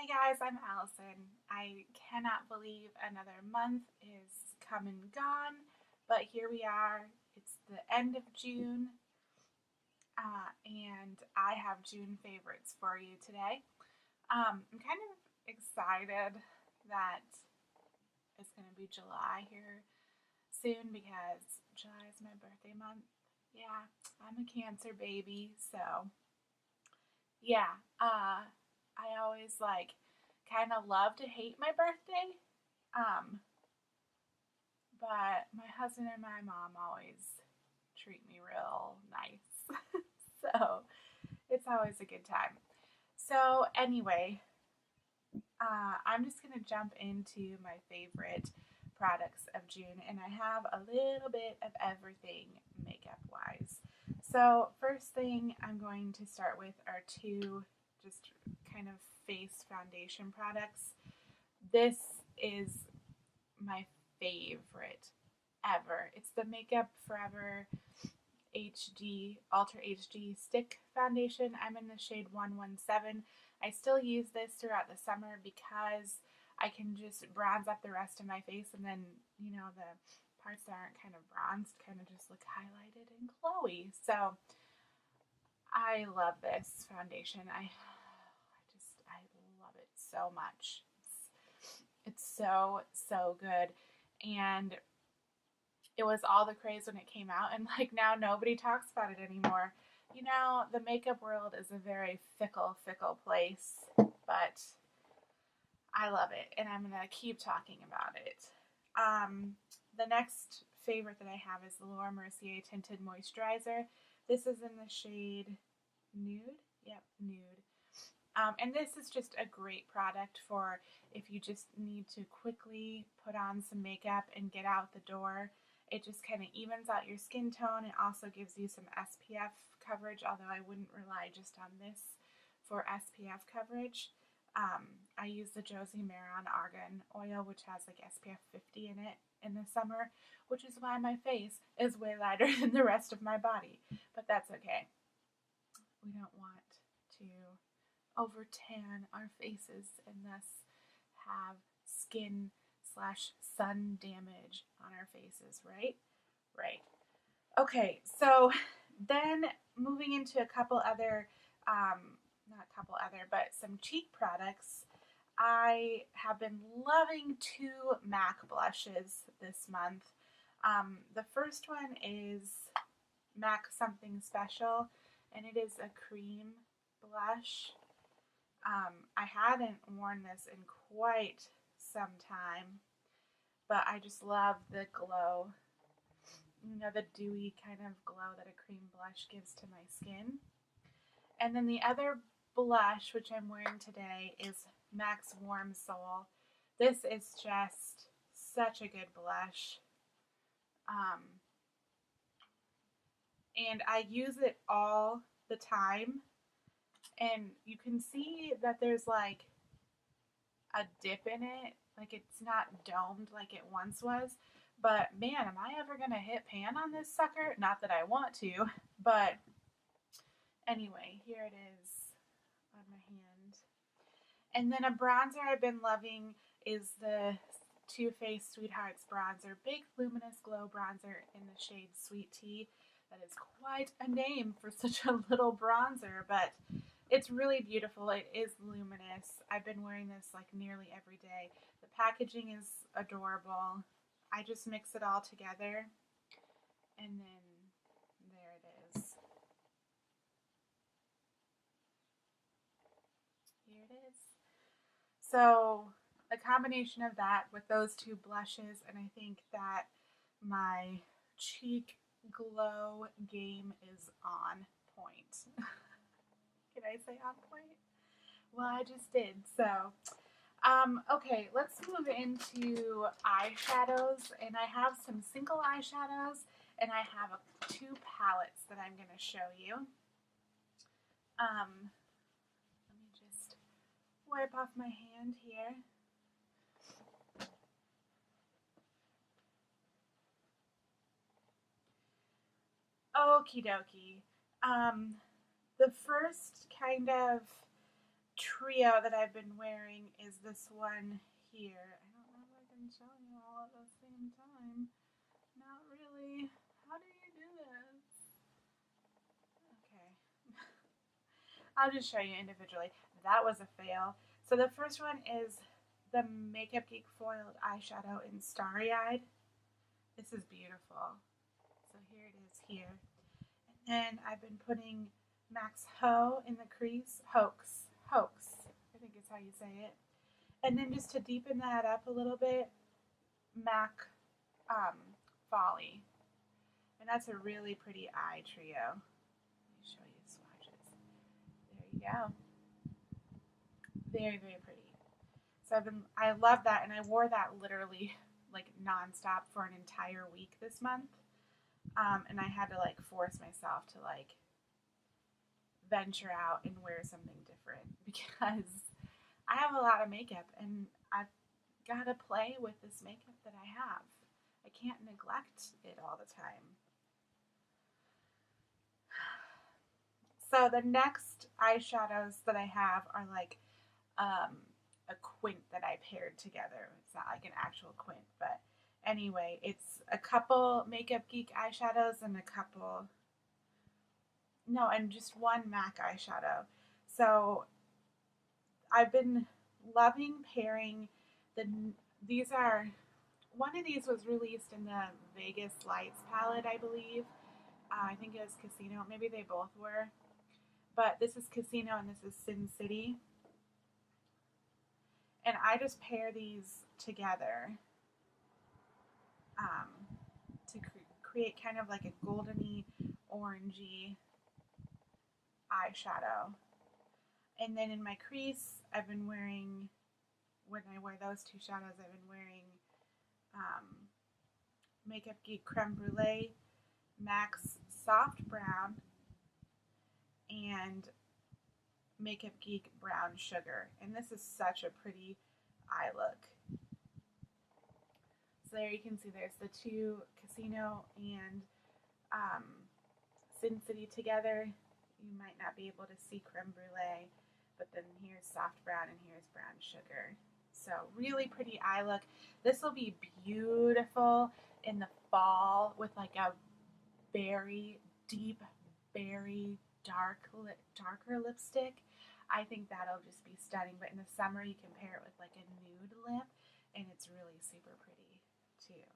Hi guys, I'm Allison. I cannot believe another month is come and gone, but here we are. It's the end of June, and I have June favorites for you today. I'm kind of excited that it's going to be July here soon because July is my birthday month. Yeah, I'm a Cancer baby, so yeah, I always kind of love to hate my birthday. Um, but my husband and my mom always treat me real nice. So it's always a good time. So anyway, I'm just gonna jump into my favorite products of June, and I have a little bit of everything makeup wise. So first thing I'm going to start with are two just kind of face foundation products. This is my favorite ever. It's the Makeupforever HD Ultra HD Stick Foundation. I'm in the shade 117. I still use this throughout the summer because I can just bronze up the rest of my face, and then, the parts that aren't kind of bronzed kind of just look highlighted and glowy. So I love this foundation. I love it so much. It's so good. And it was all the craze when it came out, and now nobody talks about it anymore. The makeup world is a very fickle place, but I love it, and I'm gonna keep talking about it. The next favorite that I have is the Mercier Tinted Moisturizer. This is in the shade Nude. Yep, Nude. And this is just a great product for if you just need to quickly put on some makeup and get out the door. It just kind of evens out your skin tone. It also gives you some SPF coverage, although I wouldn't rely just on this for SPF coverage. I use the Josie Maran Argan Oil, which has SPF 50 in it in the summer, which is why my face is way lighter than the rest of my body. But that's okay. We don't want to over tan our faces and thus have skin/sun damage on our faces, right? Right. Okay, so then moving into a couple other, not a couple other, but some cheek products. I have been loving two MAC blushes this month. The first one is MAC Something Special, and it is a cream blush. I hadn't worn this in quite some time, but I just love the glow, the dewy kind of glow that a cream blush gives to my skin. And then the other blush, which I'm wearing today, is MAC's Warm Soul. This is just such a good blush. And I use it all the time. And you can see that there's a dip in it. It's not domed like it once was. But man, am I ever going to hit pan on this sucker? Not that I want to, but anyway, here it is on my hand. And then a bronzer I've been loving is the Too Faced Sweethearts bronzer. Big Luminous Glow bronzer in the shade Sweet Tea. That is quite a name for such a little bronzer, but it's really beautiful. It is luminous. I've been wearing this nearly every day. The packaging is adorable. I just mix it all together, and then there it is. Here it is. So a combination of that with those two blushes, and I think that my cheek glow game is on point. Can I say on point? Well, I just did. So, okay, let's move into eyeshadows. And I have some single eyeshadows, and I have two palettes that I'm going to show you. Let me just wipe off my hand here. Okie dokie. The first kind of trio that I've been wearing is this one here. I don't know if I can show you all at the same time. Not really. How do you do this? Okay. I'll just show you individually. That was a fail. So the first one is the Makeupgeek Foiled Eyeshadow in Starry Eyed. This is beautiful. So here it is here. And then I've been putting Max Ho in the crease. Haux, I think is how you say it. And then just to deepen that up a little bit, MAC Folie. And that's a really pretty eye trio. Let me show you swatches. There you go. Very, very pretty. So I love that, and I wore that literally like nonstop for an entire week this month. And I had to like force myself to like venture out and wear something different because I have a lot of makeup and I've got to play with this makeup that I have. I can't neglect it all the time. So the next eyeshadows that I have are like a quint that I paired together. It's not like an actual quint, but anyway, it's a couple Makeupgeek eyeshadows and a couple, no, and just one MAC eyeshadow. So I've been loving pairing these are, one of these was released in the Vegas Lights palette, I believe. I think it was Casino. Maybe they both were. But this is Casino and this is Sin City. And I just pair these together to create kind of like a goldeny, orangey eyeshadow. And then in my crease, I've been wearing, when I wear those two shadows, I've been wearing Makeupgeek Creme Brulee, Max Soft Brown, and Makeupgeek Brown Sugar. And this is such a pretty eye look. So there you can see there's the two Casino and Sin City together. You might not be able to see Creme Brulee, but then here's Soft Brown and here's Brown Sugar. So really pretty eye look. This will be beautiful in the fall with like a very deep, very darker lipstick. I think that'll just be stunning. But in the summer, you can pair it with like a nude lip, and it's really super pretty too.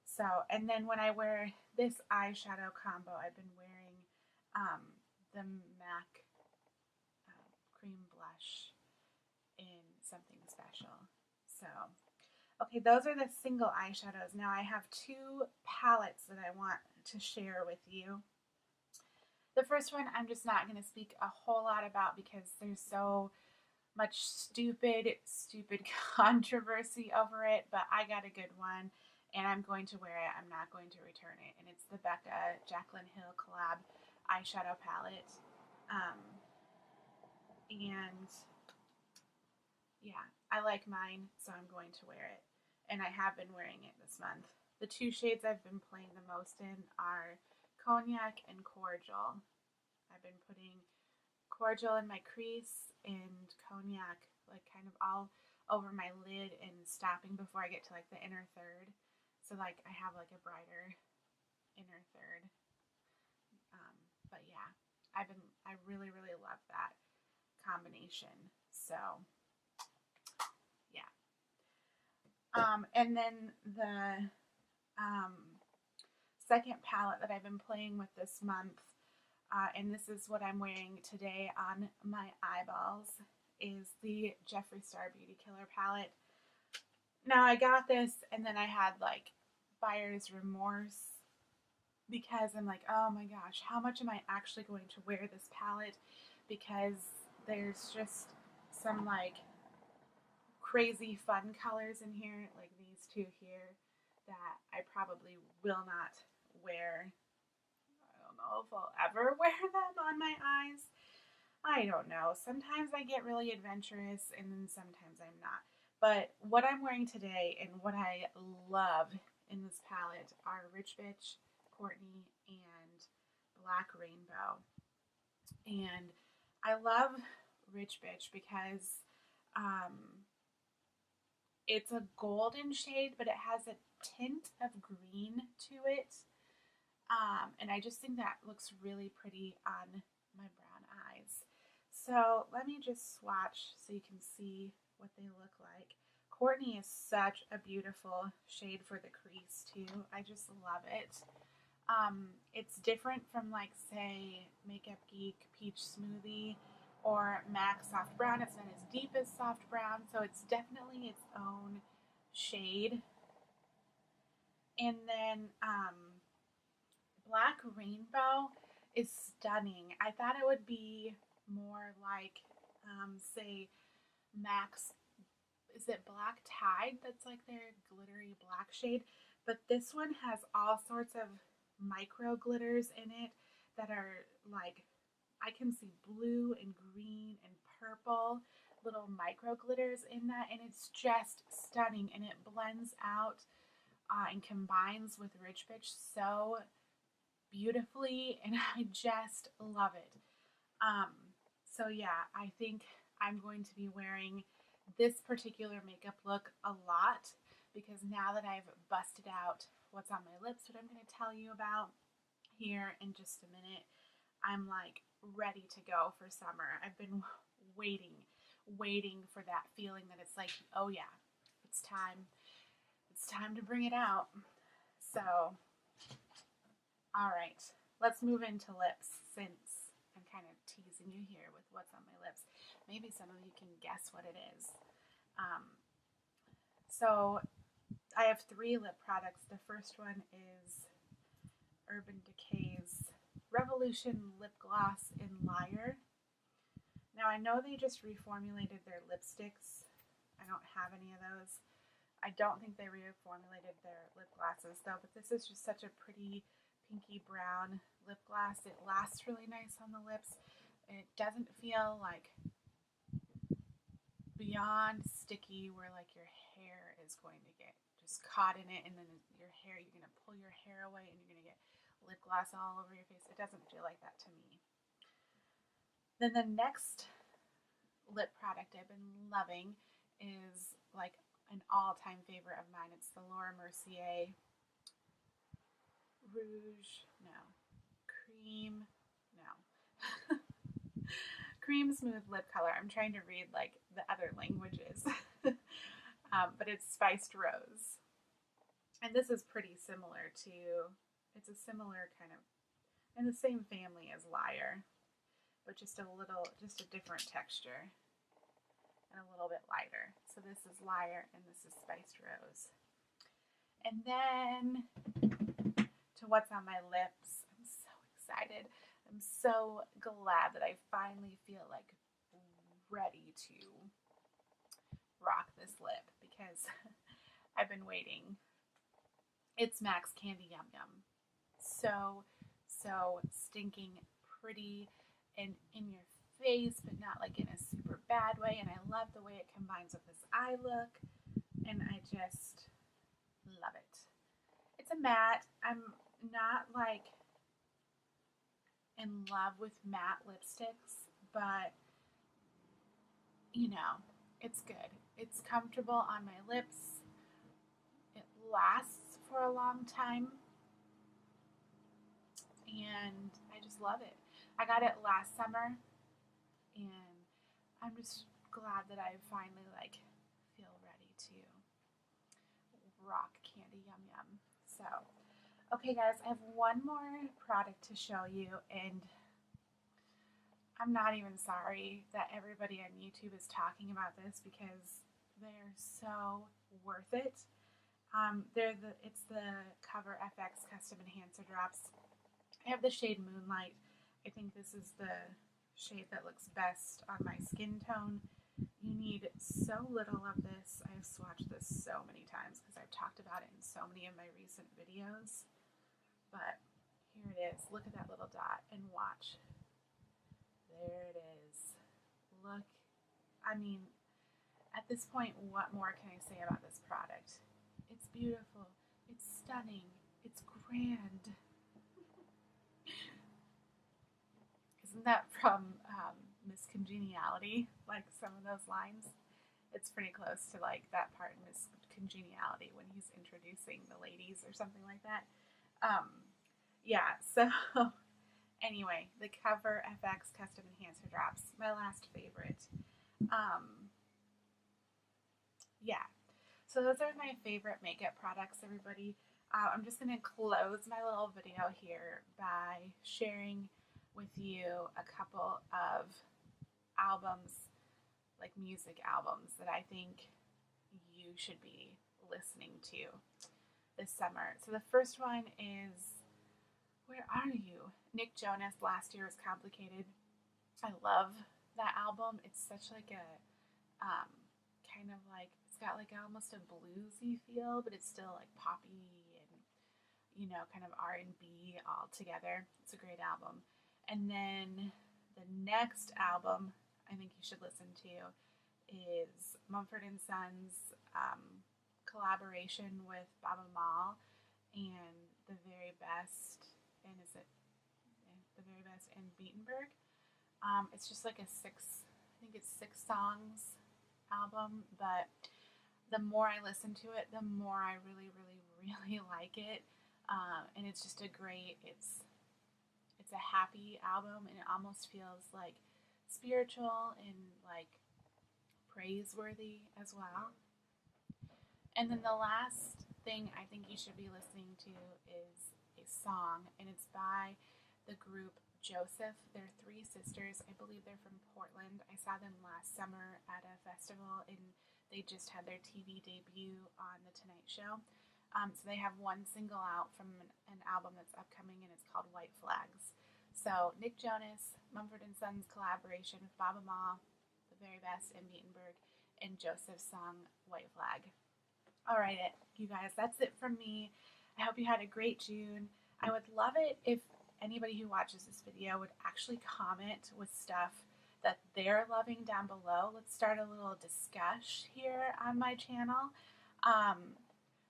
So, and then when I wear this eyeshadow combo, I've been wearing the MAC cream blush in Something Special. So, okay, those are the single eyeshadows. Now I have two palettes that I want to share with you. The first one I'm just not going to speak a whole lot about because there's so much stupid controversy over it, but I got a good one and I'm going to wear it. I'm not going to return it. And it's the Becca Jaclyn Hill collab eyeshadow palette. And yeah, I like mine, so I'm going to wear it. And I have been wearing it this month. The two shades I've been playing the most in are Cognac and Cordial. I've been putting Cordial in my crease and Cognac like kind of all over my lid and stopping before I get to like the inner third. So like I have like a brighter inner third. But yeah, I really love that combination. So yeah. And then the second palette that I've been playing with this month, and this is what I'm wearing today on my eyeballs, is the Jeffree Star Beauty Killer palette. Now I got this and then I had like buyer's remorse because I'm like, oh my gosh, how much am I actually going to wear this palette? Because there's just some like crazy fun colors in here, like these two here, that I probably will not wear. I don't know if I'll ever wear them on my eyes. I don't know. Sometimes I get really adventurous and then sometimes I'm not. But what I'm wearing today and what I love in this palette are Rich Bitch, Courtney, and Black Rainbow. And I love Rich Bitch because it's a golden shade, but it has a tint of green to it. And I just think that looks really pretty on my brown eyes. So let me just swatch so you can see what they look like. Courtney is such a beautiful shade for the crease too. I just love it. It's different from, like, say, Makeupgeek Peach Smoothie or MAC Soft Brown. It's not as deep as Soft Brown, so it's definitely its own shade. And then Black Rainbow is stunning. I thought it would be more like, say, MAC's, is it Black Tide? That's like their glittery black shade. But this one has all sorts of micro glitters in it that are like, I can see blue and green and purple little micro glitters in that, and it's just stunning, and it blends out and combines with Rich Bitch so beautifully, and I just love it. So yeah, I think I'm going to be wearing this particular makeup look a lot, because now that I've busted out what's on my lips, what I'm going to tell you about here in just a minute, I'm like ready to go for summer. I've been waiting for that feeling that it's like, oh yeah, it's time to bring it out. So, all right, let's move into lips, since I'm kind of teasing you here with what's on my lips. Maybe some of you can guess what it is. So I have 3 lip products. The first one is Urban Decay's Revolution Lip Gloss in Liar. Now I know they just reformulated their lipsticks. I don't have any of those. I don't think they reformulated their lip glosses though, but this is just such a pretty pinky brown lip gloss. It lasts really nice on the lips. It doesn't feel like beyond sticky where like your hair is going to get just caught in it, and then your hair, you're going to pull your hair away and you're going to get lip gloss all over your face. It doesn't feel like that to me. Then the next lip product I've been loving is like an all-time favorite of mine. It's the Laura Mercier Cream Smooth Lip Color. I'm trying to read like the other languages. But it's Spiced Rose. And this is pretty similar to, it's a similar kind of, in the same family as Liar, but just a different texture and a little bit lighter. So this is Liar and this is Spiced Rose. And then to what's on my lips. I'm so excited. I'm so glad that I finally feel like ready to rock this lip, because I've been waiting. It's MAC's Candy Yum Yum. So stinking pretty and in your face, but not like in a super bad way. And I love the way it combines with this eye look, and I just love it. It's a matte. I'm not like in love with matte lipsticks, but you know, it's good. It's comfortable on my lips. It lasts for a long time, and I just love it. I got it last summer, and I'm just glad that I finally like feel ready to rock Candy Yum Yum. So, okay guys, I have one more product to show you, and I'm not even sorry that everybody on YouTube is talking about this, because they're so worth it. It's the Cover FX Custom Enhancer Drops. I have the shade Moonlight. I think this is the shade that looks best on my skin tone. You need so little of this. I've swatched this so many times because I've talked about it in so many of my recent videos. But here it is. Look at that little dot and watch. There it is. Look. I mean, at this point, what more can I say about this product? It's beautiful. It's stunning. It's grand. Isn't that from Miss Congeniality, like some of those lines. It's pretty close to like that part in Miss Congeniality when he's introducing the ladies or something like that. Yeah, so anyway, the Cover FX Custom Enhancer Drops, my last favorite. Yeah, so those are my favorite makeup products, everybody. I'm just going to close my little video here by sharing with you a couple of albums, like music albums, that I think you should be listening to this summer. So the first one is, where are you? Nick Jonas, Last Year Was Complicated. I love that album. It's such like a kind of like, it's got like almost a bluesy feel, but it's still like poppy and, you know, kind of R&B all together. It's a great album. And then the next album I think you should listen to is Mumford & Sons collaboration with Baba Maal and The Very Best, and is it The Very Best and Beatenberg. It's just like I think it's 6 songs album, but the more I listen to it, the more I really, really, really like it. And it's just it's a happy album, and it almost feels like spiritual and like praiseworthy as well. And then the last thing I think you should be listening to is a song, and it's by the group Joseph. They're 3 sisters. I believe they're from Portland. I saw them last summer at a festival, and they just had their TV debut on The Tonight Show. So they have one single out from an album that's upcoming, and it's called White Flags. So Nick Jonas, Mumford & Sons collaboration with Baba Maal, The Very Best, and Beatenberg, and Joseph's song White Flag. All right, you guys, that's it from me. I hope you had a great June. I would love it if anybody who watches this video would actually comment with stuff that they're loving down below. Let's start a little discussion here on my channel,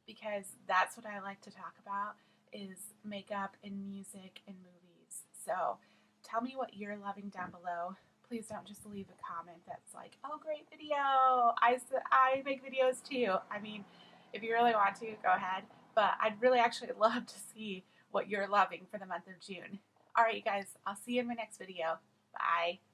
because that's what I like to talk about, is makeup and music and movies. So tell me what you're loving down below. Please don't just leave a comment that's like, oh, great video, I make videos too. I mean, if you really want to, go ahead. But I'd really actually love to see what you're loving for the month of June. All right, you guys, I'll see you in my next video. Bye.